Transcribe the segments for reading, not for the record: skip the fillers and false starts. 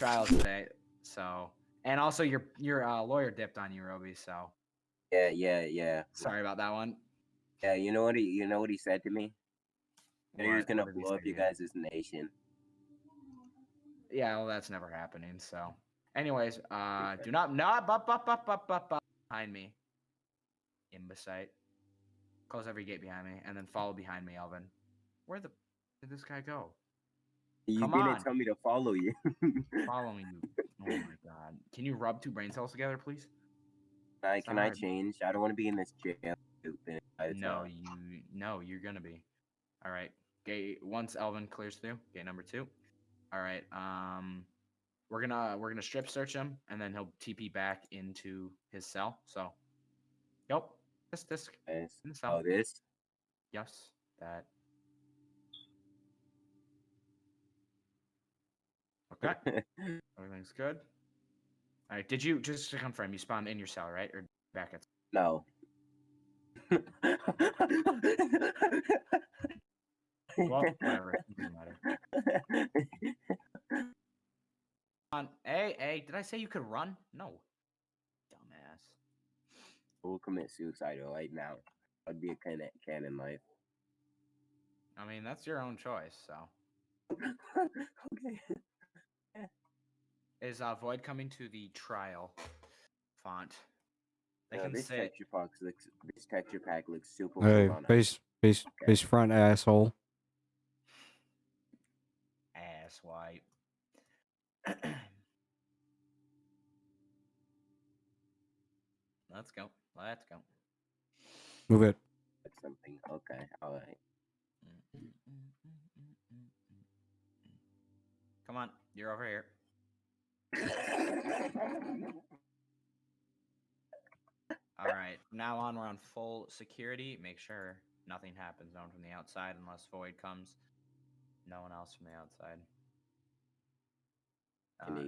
trial today, so and also your lawyer dipped on you, Roby. So Yeah. sorry about that one. Yeah, you know what he said to me? That he was What gonna did he blow say up to you you? guys' nation. Yeah, well, that's never happening. So, anyways, do not up behind me, imbecile. Close every gate behind me, and then follow behind me, Elvin. Where the did this guy go? You Come didn't on, tell me to follow you. follow me. Oh my god, can you rub two brain cells together, please? It's not Can I hard. change? I don't want to be in this jail loop the entire No, time. you're gonna be. All right. Gate once Elvin clears through. Gate number 2. All right. We're gonna strip search him, and then he'll TP back into his cell. So, yep. This Yes. in the cell. Oh, this? Yes, that. Okay. Everything's good. All right. Did you just to confirm you spawned in your cell, right, or back at? No. Well, whatever. It doesn't matter. On. Hey, did I say you could run? No. Dumbass. We'll commit suicide right now. I'd be a canon life. I mean, that's your own choice. So, Okay. is Void coming to the trial font? They No, can say. this texture pack looks super Hey, cool on us. base front, asshole. Ass wipe. Let's go. Let's go. Move it. That's something. Okay, alright. Come on, you're over here. All right, from now on, we're on full security. Make sure nothing happens. No one from the outside unless Void comes. No one else from the outside.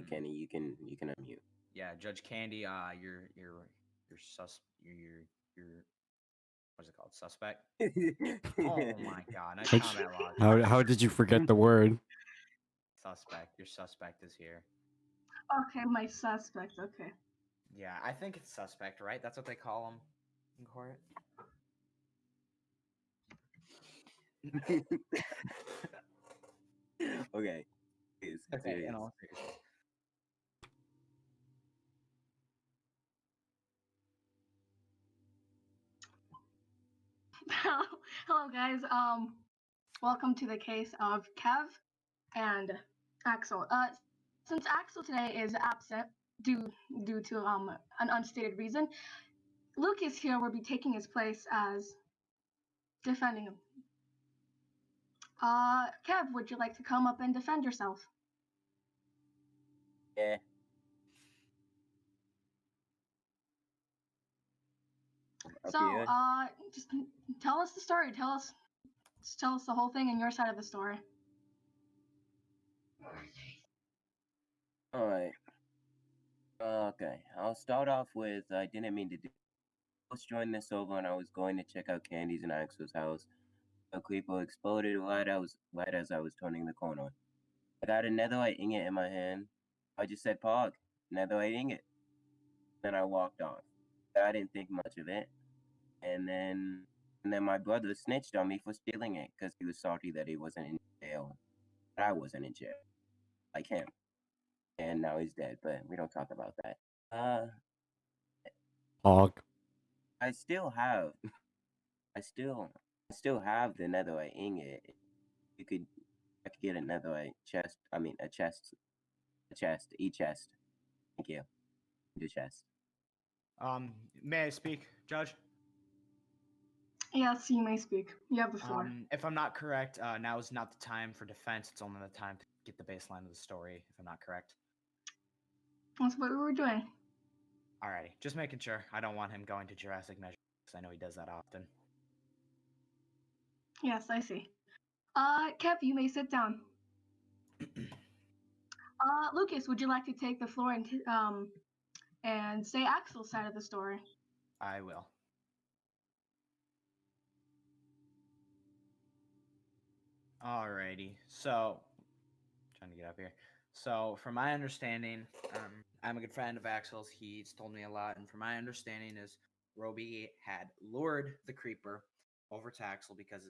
Kenny, you can unmute. Yeah, Judge Candy. You're what's it called? Suspect. Oh my god! Nice combat log. How did you forget the word? Suspect. Your suspect is here. Okay, my suspect. Okay. Yeah, I think it's suspect, right? That's what they call him in court. Okay. It's Okay, serious. in all seriousness. Hello, guys. Welcome to the case of Kev and Axel. Since Axel today is absent due to an unstated reason, Lucas here will be taking his place as defending him. Kev, would you like to come up and defend yourself? Yeah. So, just tell us the story. Tell us the whole thing and your side of the story. Alright. Okay. I'll start off with I didn't mean to do. I was joining this over and I was going to check out Candy's and Axel's house. A creeper exploded right as I was turning the corner. I got a netherite ingot in my hand. I just said pog, netherite ingot. Then I walked off. I didn't think much of it. And then my brother snitched on me for stealing it because he was salty that he wasn't in jail. But I wasn't in jail. Like him. And now he's dead, but we don't talk about that. Hog. I still have the netherite ingot. I could get a netherite chest. I mean a chest. E-chest. Thank you. The chest. May I speak, Judge? Yes, you may speak. You have the floor. If I'm not correct, now is not the time for defense. It's only the time to get the baseline of the story. If I'm not correct. That's what we were doing. Alrighty, just making sure. I don't want him going to drastic measures because I know he does that often. Yes, I see. Kev, you may sit down. Lucas, would you like to take the floor and say Axel's side of the story? I will. Alrighty, so trying to get up here. So, from my understanding, I'm a good friend of Axel's. He's told me a lot, and from my understanding, is Roby had lured the creeper over to Axel because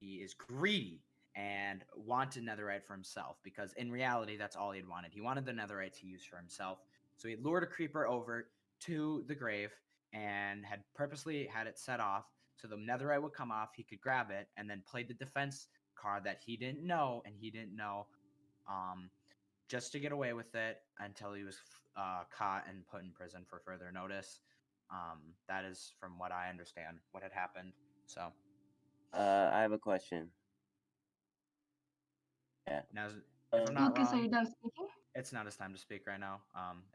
he is greedy and wanted netherite for himself. Because in reality, that's all he had wanted. He wanted the netherite to use for himself. So he lured a creeper over to the grave and had purposely had it set off so the netherite would come off. He could grab it and then play the defense card that he didn't know, and he didn't know. Um, just to get away with it until he was caught and put in prison for further notice. That is from what I understand what had happened. So I have a question. Yeah. now, if I'm not Lucas, are wrong, you done speaking? it's not his time to speak right now.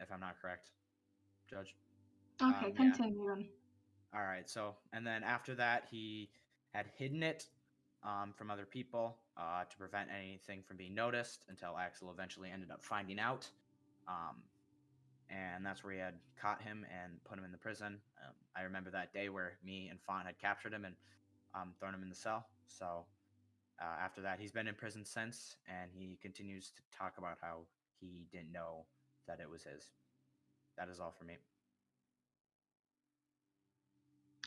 If I'm not correct, Judge. Okay, Yeah. continue then. All right. So, and then after that, he had hidden it from other people to prevent anything from being noticed until Axel eventually ended up finding out. And that's where he had caught him and put him in the prison. I remember that day where me and Font had captured him and thrown him in the cell. So after that, he's been in prison since, and he continues to talk about how he didn't know that it was his. That is all for me.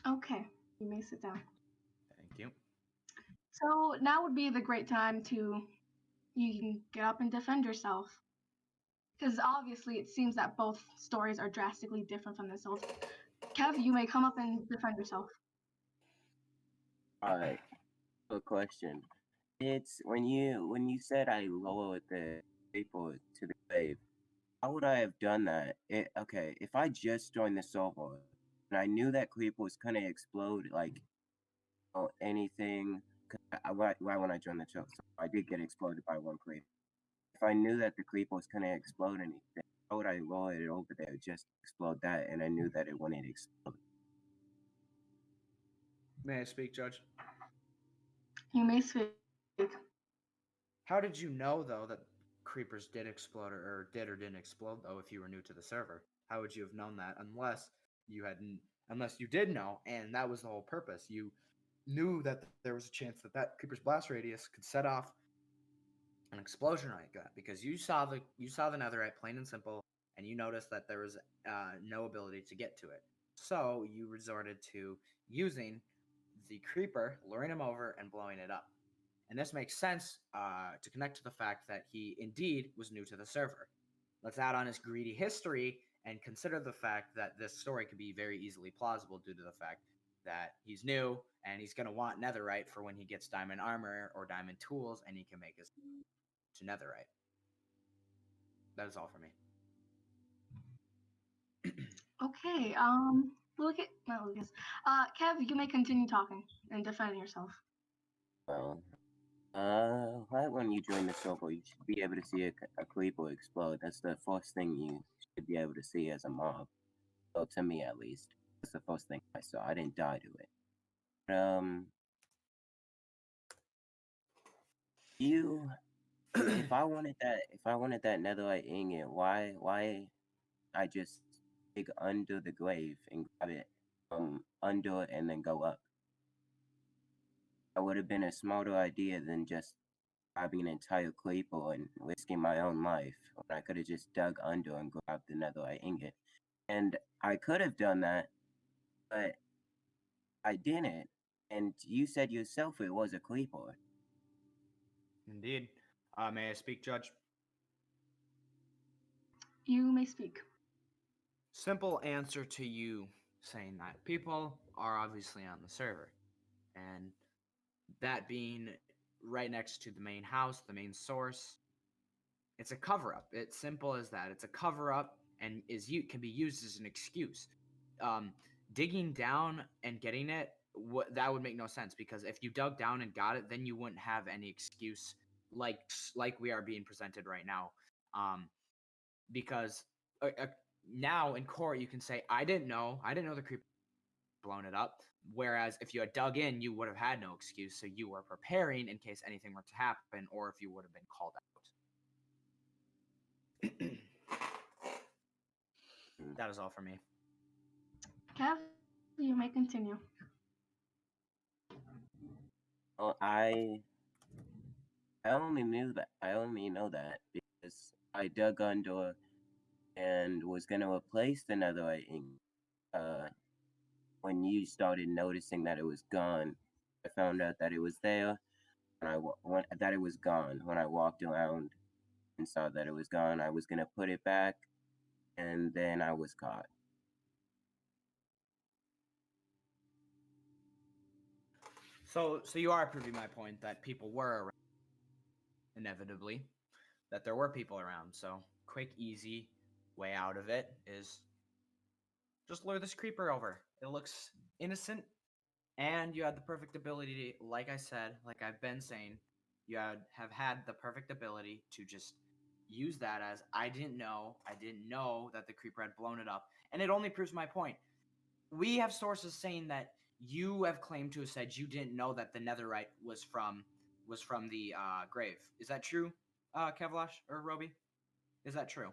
Okay, you may sit down. Thank you. So now would be the great time to you can get up and defend yourself. Because obviously it seems that both stories are drastically different from themselves. Kev, you may come up and defend yourself. All right. Good question. It's when you said I lowered the people to the grave. How would I have done that? Okay, if I just joined the server and I knew that creeper was gonna explode, like or anything, right when I joined the server, so I did get exploded by one creeper. If I knew that the creeper was gonna explode anything, how would I lower it over there just to explode that? And I knew that it wouldn't explode. May I speak, Judge? You may speak. How did you know though that creepers did explode or did or didn't explode though if you were new to the server? How would you have known that unless you hadn't unless you did know and that was the whole purpose. You knew that there was a chance that that creeper's blast radius could set off an explosion like that because you saw the netherite plain and simple and you noticed that there was no ability to get to it. So you resorted to using the creeper, luring him over and blowing it up. And this makes sense to connect to the fact that he indeed was new to the server. Let's add on his greedy history and consider the fact that this story could be very easily plausible due to the fact that he's new and he's going to want netherite for when he gets diamond armor or diamond tools and he can make his to netherite. That is all for me. Okay, look at no Lucas. Kev, you may continue talking and defending yourself. Well, right when you join the server, you should be able to see a creeper explode. That's the first thing you should be able to see as a mob. Well, to me at least, that's the first thing I saw. I didn't die to it. You, if I wanted that netherite ingot, why I just dig under the grave and grab it under it and then go up? That would have been a smarter idea than just grabbing an entire creeper and risking my own life. When I could have just dug under and grabbed the netherite ingot. And I could have done that, but I didn't. And you said yourself it was a creeper. Indeed. May I speak, Judge? You may speak. Simple answer to you saying that. People are obviously on the server. And that being right next to the main house, the main source, it's a cover up. It's simple as that. It's a cover up and can be used as an excuse. Um, Digging down and getting it, that would make no sense because if you dug down and got it, then you wouldn't have any excuse like we are being presented right now. Because now in court you can say I didn't know the creeper blown it up. Whereas if you had dug in, you would have had no excuse. So you were preparing in case anything were to happen, or if you would have been called out. That is all for me. Kev, you may continue. Well, I only know that because I dug under and was gonna replace the netherite ink. When you started noticing that it was gone, I found out that it was there, and that it was gone. When I walked around and saw that it was gone, I was gonna put it back, and then I was caught. So you are proving my point that people were around, inevitably, that there were people around. So quick, easy way out of it is just lure this creeper over. It looks innocent, and you had the perfect ability to, like I said, like I've been saying, have had the perfect ability to just use that as I didn't know that the creeper had blown it up, and it only proves my point. We have sources saying that you have claimed to have said you didn't know that the netherite was from the grave. Is that true, Kevlash or Roby? Is that true?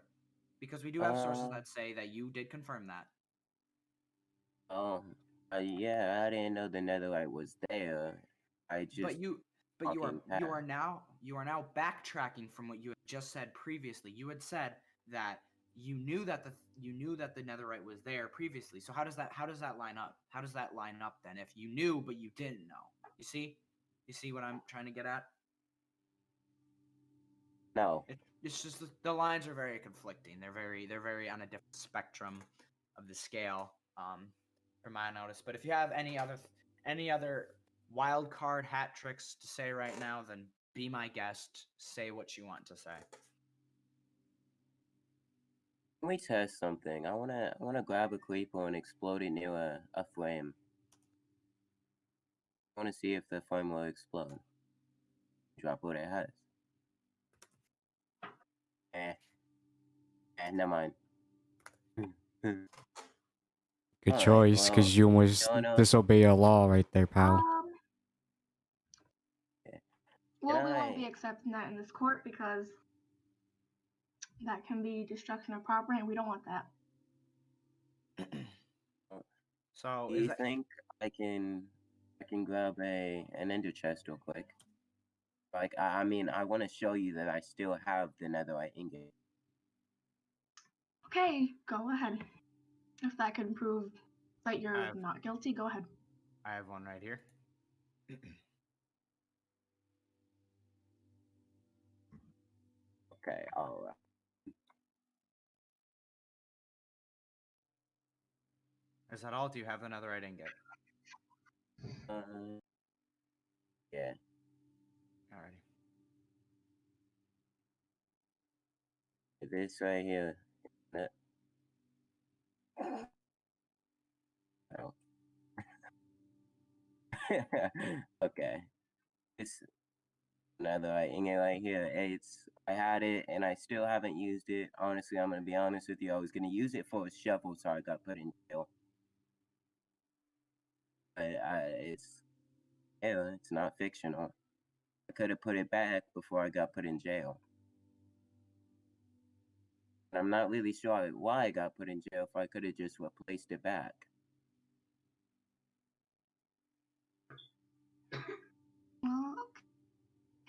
Because we do have sources that say that you did confirm that. Yeah, I didn't know the netherite was there. I just But you walking past. are now backtracking from what you had just said previously. You had said that you knew that the netherite was there previously. So how does that line up? How does that line up then if you knew but you didn't know? You see? You see what I'm trying to get at? No. It's just the lines are very conflicting. They're very on a different spectrum of the scale, from my notice. But if you have any other wild card hat tricks to say right now, then be my guest. Say what you want to say. Let me test something. I wanna grab a creeper and explode it near a flame. I wanna see if the flame will explode. Drop what it has. Never mind. Good Alright, choice, well, because you almost disobey a law right there, pal. Well, we won't be accepting that in this court because that can be destruction of property, and we don't want that. So do you think I can grab an ender chest real quick? Like, I mean, I want to show you that I still have the netherite ingot. Okay, go ahead. If that could prove that you're not guilty, go ahead. I have one right here. Okay, alright. Is that all? Do you have the netherite ingot? Yeah. Alrighty. This right here. Oh. Okay. It's netherite ingot right here. I had it and I still haven't used it. Honestly, I'm gonna be honest with you. I was gonna use it for a shovel, so I got put in jail. It's not fictional. I could have put it back before I got put in jail. And I'm not really sure why I got put in jail if I could have just replaced it back.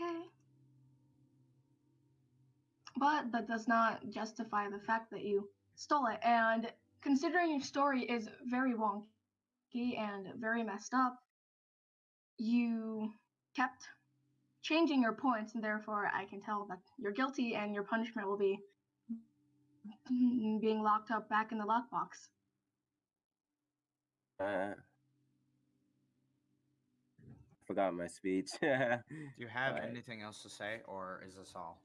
Okay. But that does not justify the fact that you stole it. And considering your story is very wonky and very messed up, you kept changing your points, and therefore I can tell that you're guilty, and your punishment will be being locked up back in the lockbox. I forgot my speech. Do you have anything else to say, or is this all?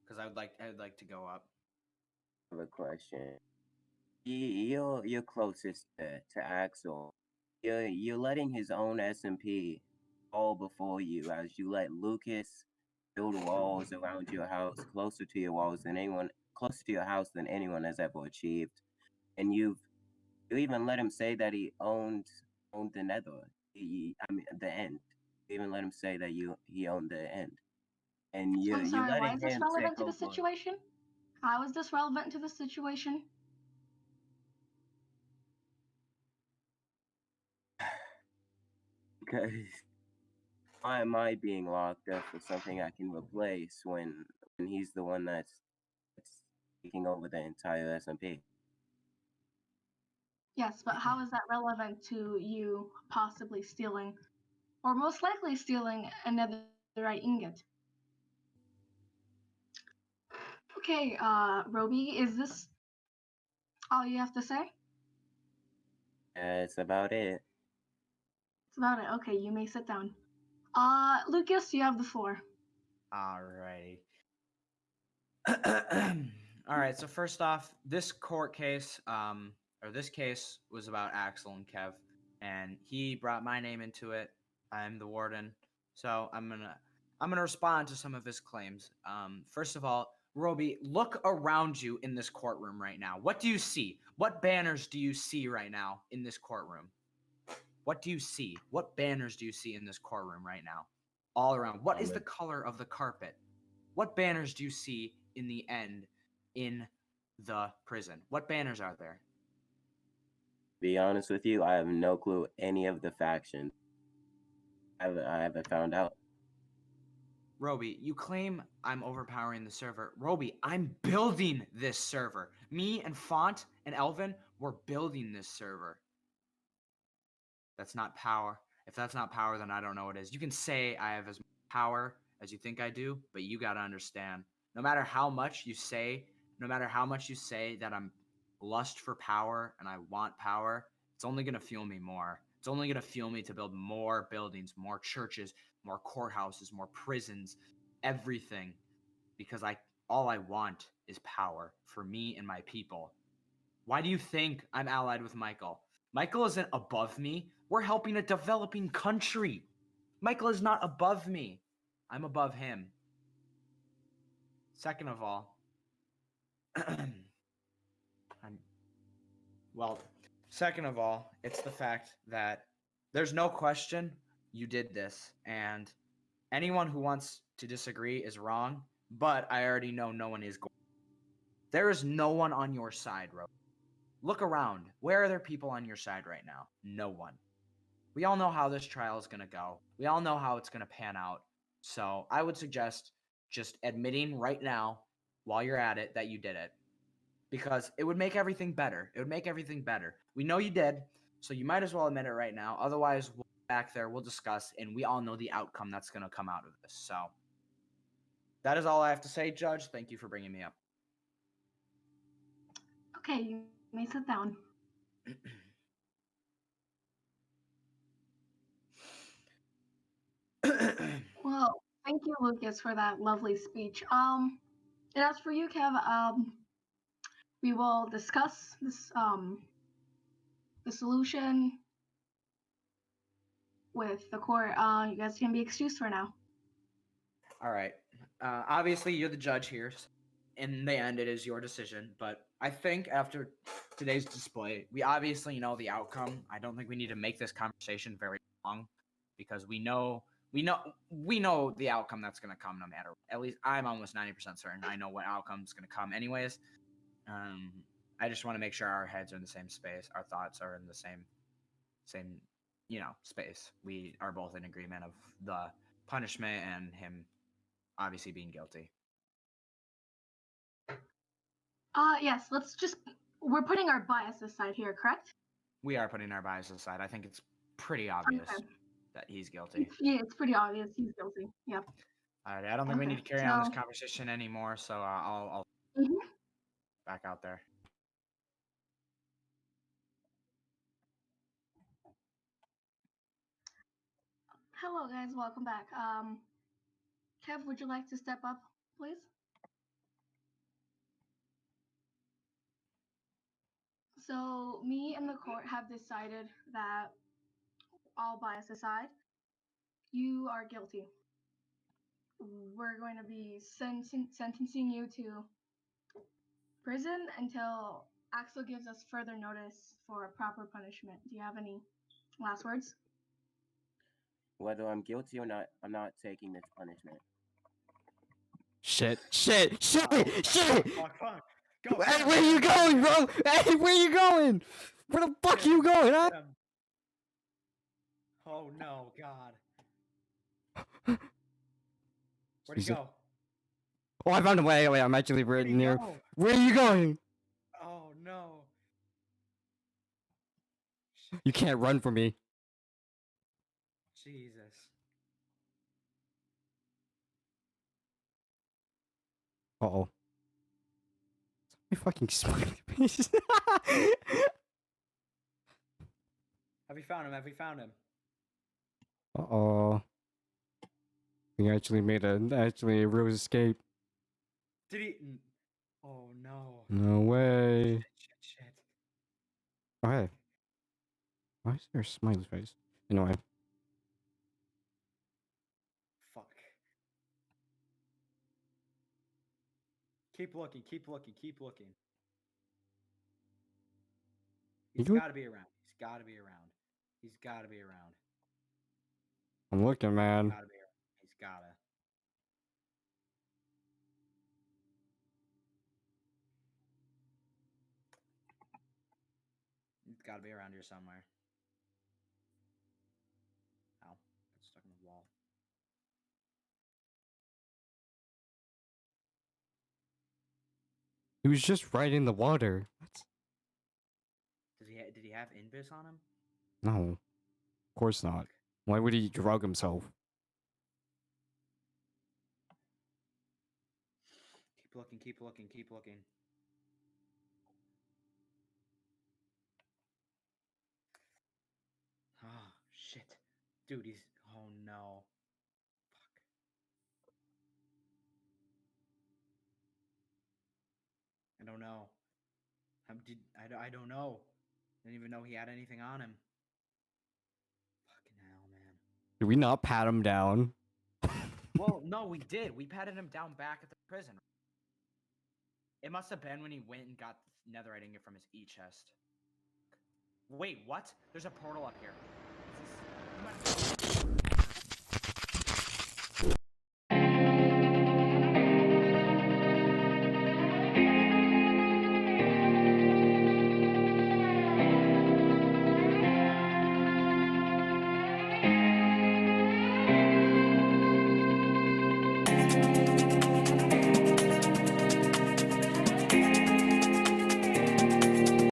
Because I'd like to go up. I have a question. You're closest to Axel. You're letting his own SMP all before you, as you let Lucas build walls around your house, closer to your house than anyone has ever achieved. And you even let him say that he owned the Nether. I mean the end. You even let him say that he owned the end. And I'm sorry, why is this him relevant to take the over. situation? How is this relevant to the situation? Because why am I being locked up for something I can replace when he's the one that's It's taking over the entire SMP. Yes, but how is that relevant to you possibly stealing, or most likely stealing, another ingot? Okay, Roby, is this all you have to say? That's about it. That's about it. Okay, you may sit down. Lucas, you have the floor. Alrighty. All right. So first off, this court case, or this case was about Axel and Kev, and he brought my name into it. I'm the warden, so I'm gonna respond to some of his claims. First of all, Roby, look around you in this courtroom right now. What do you see? What banners do you see right now in this courtroom? What do you see? What banners do you see in this courtroom right now? All around. What is the color of the carpet? What banners do you see in the end in the prison? What banners are there? Be honest with you, I have no clue any of the factions. I haven't found out. Roby, you claim I'm overpowering the server. Roby, I'm building this server. Me and Font and Elvin, we're building this server. That's not power. If that's not power, then I don't know what is. You can say I have as much power as you think I do, but you got to understand, no matter how much you say, that I'm lust for power and I want power, it's only going to fuel me more. It's only going to fuel me to build more buildings, more churches, more courthouses, more prisons, everything, because all I want is power for me and my people. Why do you think I'm allied with Michael? Michael isn't above me. We're helping a developing country. Michael is not above me. I'm above him. Second of all, it's the fact that there's no question you did this, and anyone who wants to disagree is wrong, but I already know no one is going. There is no one on your side, Ro. Look around. Where are there people on your side right now? No one. We all know how this trial is going to go. We all know how it's going to pan out. So I would suggest just admitting right now, while you're at it, that you did it. Because it would make everything better. It would make everything better. We know you did, so you might as well admit it right now. Otherwise, we'll go back there, we'll discuss, and we all know the outcome that's going to come out of this. So that is all I have to say, Judge. Thank you for bringing me up. Okay, you may sit down. Well, thank you, Lucas, for that lovely speech. And as for you, Kev, we will discuss this the solution with the court. You guys can be excused for now. All right. Obviously, you're the judge here. In the end, it is your decision. But I think after today's display, we obviously know the outcome. I don't think we need to make this conversation very long because we know the outcome that's going to come no matter. At least I'm almost 90% certain. I know what outcome is going to come anyways. I just want to make sure our heads are in the same space. Our thoughts are in the same space. We are both in agreement of the punishment and him obviously being guilty. Yes, we're putting our bias aside here, correct? We are putting our bias aside. I think it's pretty obvious that he's guilty. It's pretty obvious he's guilty. Yep. All right, I don't think we need to carry on this conversation anymore, so I'll back out there. Hello, guys. Welcome back. Kev, would you like to step up, please? So, me and the court have decided that, all bias aside, you are guilty. We're going to be sentencing you to prison until Axel gives us further notice for a proper punishment. Do you have any last words? Whether I'm guilty or not, I'm not taking this punishment. Shit. Fuck. Go, Hey, where you going, bro? Hey, where you going? Where the fuck you going, huh? Oh no, God. Where'd he go? Oh, I found a way. Wait, I'm actually right near. Where are you going? Oh no. You can't run from me. Jesus. Uh-oh. My fucking smiley face. Have you found him? Have we found him? Uh-oh. We actually made a real escape. Did he? Oh no. No way. Shit. Oh, hey. Why is there a smiley face? Anyway. Fuck. Keep looking. Keep looking. Keep looking. He's You- got to be around. He's got to be around. He's got to be around. I'm looking, man. Gotta be around. He's gotta. He's gotta be around here somewhere. Ow. Got stuck in the wall. He was just right in the water. What? Did he have invis on him? No. Of course not. Why would he drug himself? Keep looking, keep looking, keep looking. Oh, shit. Dude, he's... Oh, no. Fuck. I don't know. I don't know. I didn't even know he had anything on him. Fucking hell, man. Did we not pat him down? Well, no, we did. We patted him down back at the prison. It must have been when he went and got netherite ingot from his e-chest. Wait, what? There's a portal up here. Is this...